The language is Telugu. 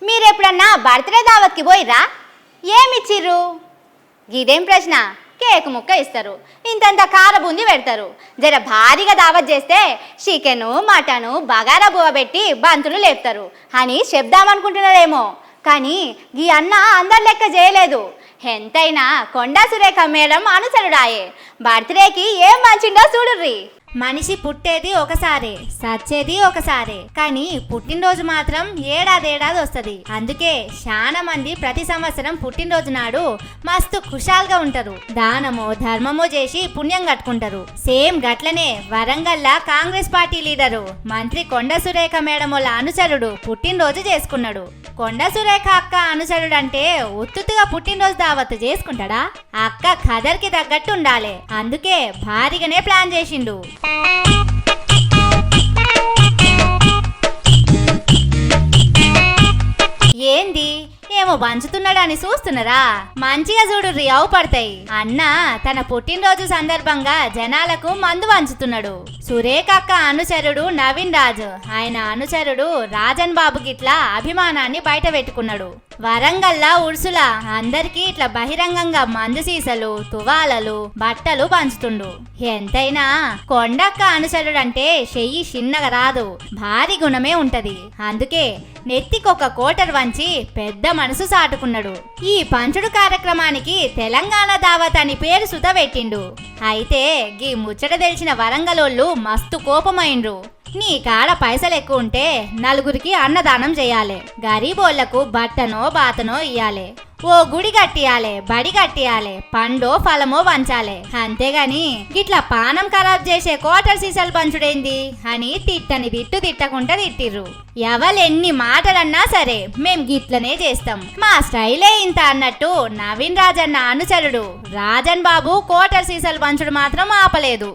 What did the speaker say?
మీరెప్పుడన్నా బర్త్డే దావత్కి పోయిరా? ఏమిచ్చిర్రు? ఇదేం ప్రశ్న? కేక్ ముక్క ఇస్తారు, ఇంతంత కార బూంది పెడతారు. జర భారీగా దావత్ చేస్తే చికెను మటను బగారా బువ్వ పెట్టి బంతులు లేపుతారు అని చెప్దామనుకుంటున్నారేమో. కానీ ఈ అన్న అందరి లెక్క చేయలేదు. ఎంతైనా కొండా సురేఖ మేడం అనుసరుడాయే. బర్త్డేకి ఏం మంచిండో చూడుర్రి. మనిషి పుట్టేది ఒకసారే, సచ్చేది ఒకసారే, కానీ పుట్టినరోజు మాత్రం ఏడాది వస్తుంది. అందుకే చాలా మంది ప్రతి సంవత్సరం పుట్టినరోజు నాడు మస్తు ఖుషాల్గా ఉంటారు. దానమో ధర్మమో చేసి పుణ్యం కట్టుకుంటారు. సేమ్ గట్లనే వరంగల్లా కాంగ్రెస్ పార్టీ లీడరు మంత్రి కొండా సురేఖ మేడం వాళ్ళ అనుచరుడు పుట్టినరోజు చేసుకున్నాడు. కొండా సురేఖ అక్క అనుచరుడు అంటే ఉత్తుగా పుట్టినరోజు దావత్తు చేసుకుంటాడా? అక్క ఖదర్కి తగ్గట్టు ఉండాలి. అందుకే భారీగానే ప్లాన్ చేసిండు. ఏంది ఏమో పంచుతున్నాడని చూస్తున్నారా? మంచిగా చూడుర్రి, అవు పడతాయి. అన్న తన పుట్టినరోజు సందర్భంగా జనాలకు మందు పంచుతున్నాడు. సురేఖ అక్క అనుచరుడు నవీన్ రాజు, ఆయన అనుచరుడు రాజన్ బాబు గిట్లా అభిమానాన్ని బయట పెట్టుకున్నాడు. వరంగల్లా ఉర్సుల అందరికీ ఇట్లా బహిరంగంగా మందు సీసలు తువాలలు బట్టలు పంచుతుండు. ఎంతైనా కొండక్క అనుచరుడు అంటే చెయ్యి చిన్నగా రాదు, భారీ గుణమే ఉంటది. అందుకే నెత్తికొక కోటర్ వంచి పెద్ద మనసు సాటుకున్నాడు. ఈ పంచుడు కార్యక్రమానికి తెలంగాణ దావత్ అని పేరు సుత పెట్టిండు. అయితే గీ ముచ్చట తెలిసిన వరంగలోళ్ళు మస్తు కోపమైండ్రు. నీ కాడ పైసలు ఎక్కువ ఉంటే నలుగురికి అన్నదానం చేయాలి, గరీబోళ్లకు బట్టనో బాతనో ఇయ్యాలి, ఓ గుడి కట్టియాలే, బడి కట్టియాలే, పండో ఫలమో పంచాలే. అంతేగాని గిట్లా పానం ఖరాబ్ చేసే కోటర్ సీసాలు పంచుడేంది అని తిట్టని తిట్టకుండా తిట్టిర్రు. ఎవలెన్ని మాటలన్నా సరే మేం గిట్లనే చేస్తాం, మా స్టైలే ఇంత అన్నట్టు నవీన్ రాజన్న అనుచరుడు రాజన్ బాబు కోటర్ సీసాలు పంచుడు మాత్రం ఆపలేదు.